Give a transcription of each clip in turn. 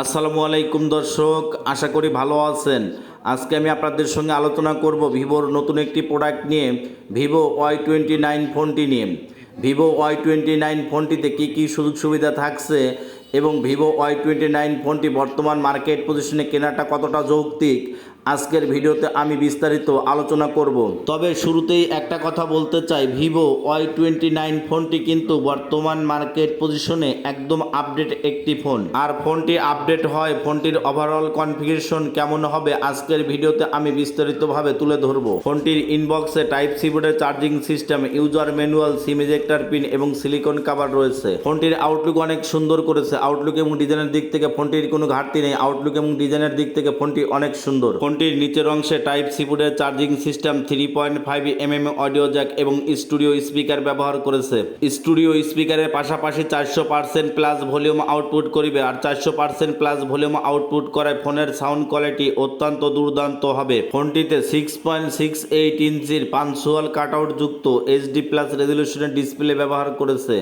আসসালামু আলাইকুম দর্শক, আশা করি ভালো আছেন। আজকে আমি আপনাদের সঙ্গে আলোচনা করব ভিভোর নতুন একটি প্রোডাক্ট নিয়ে, ভিভো Y29 ফোনটি নিয়ে। ভিভো Y29 ফোনটিতে কী কী সুযোগ সুবিধা থাকছে এবং ভিভো Y29 ফোনটি বর্তমান মার্কেট পজিশনে কেনাটা কতটা যৌক্তিক, আজকের ভিডিওতে আমি বিস্তারিত আলোচনা করব। তবে শুরুতেই একটা কথা বলতে চাই, ভিভো Y29 ফোনটি কিন্তু বর্তমান মার্কেট পজিশনে একদম আপডেট একটি ফোন। আর ফোনটি আপডেট হয়, ফোনটির ওভারঅল কনফিগারেশন কেমন হবে আজকের ভিডিওতে আমি বিস্তারিতভাবে তুলে ধরব। ফোনটির ইনবক্সে টাইপ সি বোর্ডের চার্জিং সিস্টেম, ইউজার ম্যানুয়াল, সিম ইজেক্টর পিন এবং সিলিকন কভার রয়েছে। ফোনটির আউটলুক অনেক সুন্দর করেছে। আউটলুক এবং ডিজাইনের দিক থেকে ফোনটির কোনো ঘাটতি নেই। আউটলুক এবং ডিজাইনের দিক থেকে ফোনটি অনেক সুন্দর। ফোনটির নিচের অংশে টাইপ সি বোর্ডের charging system, 3.5mm audio Jack এবং স্টুডিও স্পিকার ব্যবহার করেছে। স্টুডিও স্পিকারের পাশাপাশি 400% প্লাস ভলিউম আউটপুট করিবে। আর 400% প্লাস ভলিউম আউটপুট করায় ফোনের সাউন্ড কোয়ালিটি অত্যন্ত দুর্দান্ত হবে। ফোনটিতে 6.68 ইঞ্চির পাঞ্চুয়াল কাটআউট যুক্ত এইচডি প্লাস রেজলিউশনের ডিসপ্লে ব্যবহার করেছে,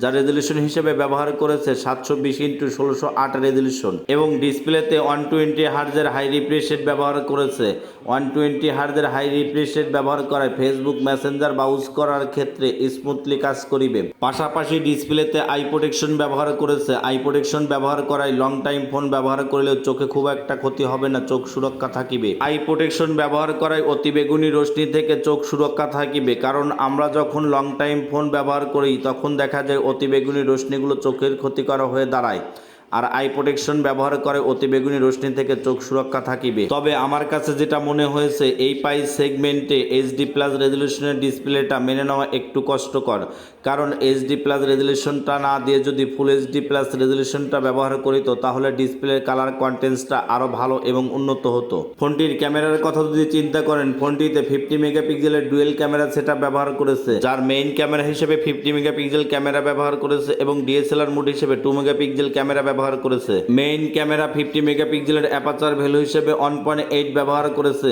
যা রেজলিউশন হিসেবে ব্যবহার করেছে 720x1608 রেজলিউশন এবং ডিসপ্লেতে 120 হার্জের হাই রিফ্রেশ রেট ব্যবহার করেছে। 120 হার্জের হাই রিফ্রেশ রেট ব্যবহার করায় ফেসবুক মেসেঞ্জার ব্রাউজ করার ক্ষেত্রে স্মুথলি কাজ করিবে। পাশাপাশি ডিসপ্লেতে আই প্রোটেকশন ব্যবহার করেছে। আই প্রোটেকশন ব্যবহার করায় লং টাইম ফোন ব্যবহার করলেও চোখে খুব একটা ক্ষতি হবে না, চোখ সুরক্ষা থাকিবে। আই প্রোটেকশন ব্যবহার করায় অতিবেগুনি রশ্মি থেকে চোখ সুরক্ষা থাকিবে, কারণ আমরা যখন লং টাইম ফোন ব্যবহার করি তখন দেখা যায় অতিবেগুনি রশ্মিগুলো চোখের ক্ষতিকর হয়ে দাঁড়ায়। আর আই প্রোটেকশন ব্যবহার করে অতিবেগুনি রশ্মি থেকে চোখ সুরক্ষা থাকিবে। তবে আমার কাছে যেটা মনে হয়েছে, এই প্রাইস সেগমেন্টে এইচডি প্লাস রেজলিউশনের ডিসপ্লেটা মেনে নেওয়া একটু কষ্টকর, কারণ এইচডি প্লাস রেজলিউশনটা না দিয়ে যদি ফুল এইচডি প্লাস রেজলিউশনটা ব্যবহার করিত তাহলে ডিসপ্লের কালার কন্টেন্টসটা আরও ভালো এবং উন্নত হতো। ফোনটির ক্যামেরার কথা যদি চিন্তা করেন, ফোনটিতে 50 মেগাপিক্সেলের ডুয়েল ক্যামেরা সেটআপ ব্যবহার করেছে, যার মেইন ক্যামেরা হিসেবে 50 মেগাপিক্সেল ক্যামেরা ব্যবহার করেছে এবং ডিএসএলআর মোড হিসেবে 2 মেগাপিক্সেল ক্যামেরা ব্যবহার করেছে। মেইন ক্যামেরা 50 মেগাপিক্সেলের অ্যাপারচার ভ্যালু হিসেবে 1.8 ব্যবহার করেছে।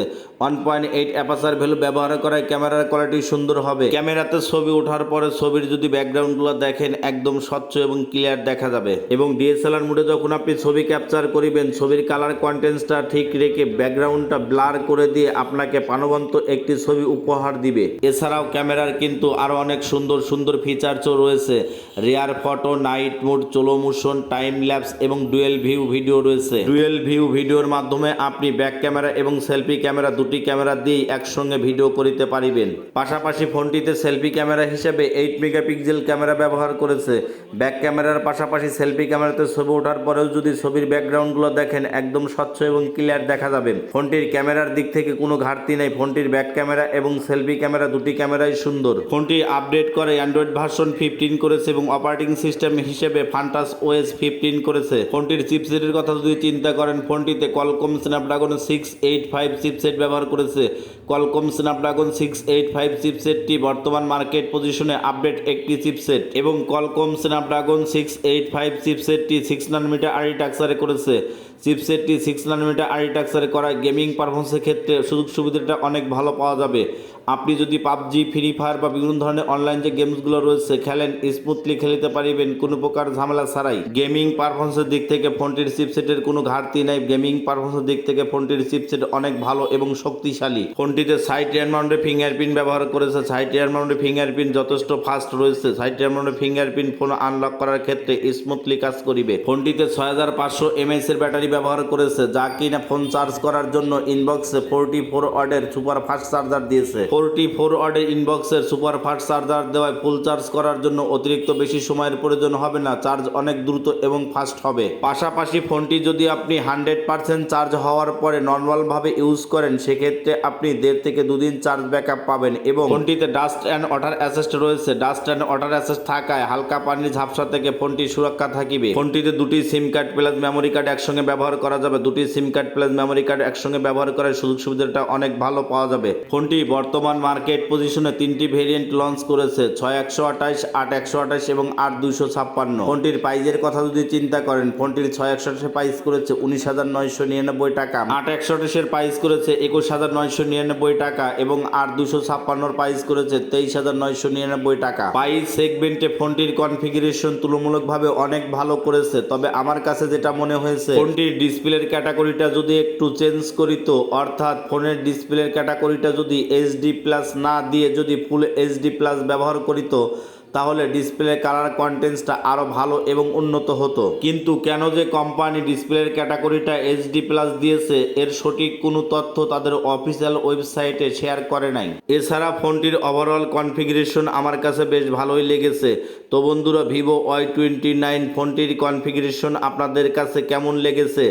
1.8 অ্যাপারচার ভ্যালু ব্যবহার করায় ক্যামেরার কোয়ালিটি সুন্দর হবে। ক্যামেরাতে ছবি ওঠার পরে ছবির যদি ব্যাকগ্রাউন্ডগুলো দেখেন একদম স্বচ্ছ এবং ক্লিয়ার দেখা যাবে। এবং ডিএসএলআর মোডে যখন আপনি ছবি ক্যাপচার করিবেন, ছবির কালার কন্টেন্টসটা ঠিক রেখে ব্যাকগ্রাউন্ডটা ব্লার করে দিয়ে আপনাকে প্রাণবন্ত একটি ছবি উপহার দিবে। এছাড়াও ক্যামেরার কিন্তু আরও অনেক সুন্দর সুন্দর ফিচার্সও রয়েছে। Rear photo, night mode, slow motion, time lapse এবং ডুয়েল ভিউ ভিডিও রয়েছে। ডুয়েল ভিউ ভিডিওর মাধ্যমে আপনি ব্যাক ক্যামেরা এবং সেলফি ক্যামেরা দুটি ক্যামেরা দিয়েই একসঙ্গে ভিডিও করিতে পারিবেন। পাশাপাশি ফোনটিতে সেলফি ক্যামেরা হিসেবে 8 মেগাপিক্সেল ক্যামেরা ব্যবহার করেছে। ব্যাক ক্যামেরার পাশাপাশি সেলফি ক্যামেরাতে ছবি ওঠার পরেও যদি ছবির ব্যাকগ্রাউন্ডগুলো দেখেন একদম স্বচ্ছ এবং ক্লিয়ার দেখা যাবে। ফোনটির ক্যামেরার দিক থেকে কোনো ঘাটতি নেই। ফোনটির ব্যাক ক্যামেরা এবং সেলফি ক্যামেরা দুটি ক্যামেরাই সুন্দর। ফোনটি আপডেট করে অ্যান্ড্রয়েড ভার্সন 15 করেছে এবং অপারেটিং সিস্টেম হিসেবে ফান্টাস ওএস 15 করেছে। ফোনটির চিপসেটের কথা যদি চিন্তা করেন, ফোনটিতে কলকম স্ন্যাপড্রাগন 685 চিপসেট ব্যবহার করেছে। কলকম স্ন্যাপড্রাগন 685 চিপসেটটি বর্তমান মার্কেট পজিশনে আপডেট একটি চিপসেট এবং কলকম স্ন্যাপড্রাগন 685 চিপসেটটি 6 নানোমিটার আর্কিটেকচারে করেছে। চিপসেটটি 6 নানোমিটার আর্কিটেকচারে করায় গেমিং পারফরমেন্সের ক্ষেত্রে সুযোগ সুবিধাটা অনেক ভালো পাওয়া যাবে। আপনি যদি পাবজি, ফ্রি ফায়ার বা বিভিন্ন ধরনের অনলাইন যে গেমসগুলো রয়েছে খেলেন, স্মুথলি খেলতে পারিবেন কোনো প্রকার ঝামেলা ছাড়াই। গেমিং পারফরমেন্সের দিক থেকে ফোনটির চিপসেটের কোনো ঘাটতি নাই। গেমিং পারফরমেন্সের দিক থেকে ফোনটির চিপসেট অনেক ভালো এবং শক্তিশালী। ফোনটিতে সাইড রিয়ার মাউন্টেড ফিঙ্গারপ্রিন্ট ব্যবহার করেছে। সাইড রিয়ার মাউন্টেড ফিঙ্গারপ্রিন্ট যথেষ্ট ফাস্ট রয়েছে। সাইড রিয়ার মাউন্টেড ফিঙ্গারপ্রিন্ট ফোন আনলক করার ক্ষেত্রে স্মুথলি কাজ করিবে। ফোনটিতে 6500 mAh এর ব্যাটারি ব্যবহার করেছে, যা কিনা ফোন চার্জ করার জন্য ইনবক্সে 44 ওয়াটের সুপার ফাস্ট চার্জার দিয়েছে। 44 ওয়াটের ইনবক্সের সুপার ফাস্ট চার্জার দেওয়ায় ফুল চার্জ করার জন্য অতিরিক্ত বেশি সময়ের প্রয়োজন হবে না, চার্জ অনেক দ্রুত এবং ফাস্ট হবে। পাশাপাশি ফোনটি যদি আপনি 100% চার্জ হওয়ার পরে নর্মালভাবে ইউজ করেন, সেক্ষেত্রে আপনি 1.5 থেকে 2 দিন চার্জ ব্যাকআপ পাবেন। এবং ফোনটিতে ডাস্ট অ্যান্ড ওয়াটার অ্যাসিস্ট রয়েছে। ডাস্ট অ্যান্ড ওয়াটার অ্যাসিস্ট থাকায় হালকা পানির ঝাপসা থেকে ফোনটি সুরক্ষা থাকিবে। ফোনটিতে দুটি সিম কার্ড প্লাস মেমোরি কার্ড একসঙ্গে ব্যবহার করা যাবে। দুটি সিম কার্ড প্লাস মেমোরি কার্ড একসঙ্গে ব্যবহার করার সুযোগ সুবিধাটা অনেক ভালো পাওয়া যাবে। ফোনটি বর্তমান মার্কেট পজিশনে 3টি ভেরিয়েন্ট লঞ্চ করেছে, 6128, 8128 এবং 8256। ফোনটির প্রাইজের কথা যদি চিন্তা করেন, ফোনটির 6128 প্রাইস করেছে 19,999 টাকা, 8128 প্রাইস করেছে 21,999 টাকা এবং আর 256 প্রাইস করেছে 23,999 টাকা। প্রাইস সেগমেন্টে ফোনটির কনফিগারেশন তুলনামূলকভাবে অনেক ভালো করেছে, তবে আমার কাছে যেটা মনে হয়েছে ফোনটির ডিসপ্লের ক্যাটাগরিটা যদি একটু চেঞ্জ করিত, অর্থাৎ ফোনের ডিসপ্লের ক্যাটাগরিটা যদি এইচডি প্লাস না দিয়ে যদি ফুল এইচডি প্লাস ব্যবহার করিত, তাহলে ডিসপ্লে কালার কন্টেন্টসটা আরও ভালো এবং উন্নত হতো। কিন্তু কেন যে কোম্পানি ডিসপ্লের ক্যাটাগরিটা এইচডি প্লাস দিয়েছে এর সঠিক কোনো তথ্য তাদের অফিসিয়াল ওয়েবসাইটে শেয়ার করে নাই। এছাড়া ফোনটির ওভারঅল কনফিগারেশন আমার কাছে বেশ ভালোই লেগেছে। তো বন্ধুরা, ভিভো Y29 ফোনটির কনফিগারেশন আপনাদের কাছে কেমন লেগেছে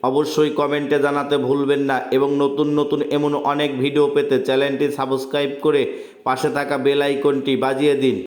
অবশ্যই কমেন্টে জানাতে ভুলবেন না, এবং নতুন নতুন এমন অনেক ভিডিও পেতে চ্যানেলটি সাবস্ক্রাইব করে পাশে থাকা বেল আইকনটি বাজিয়ে দিন।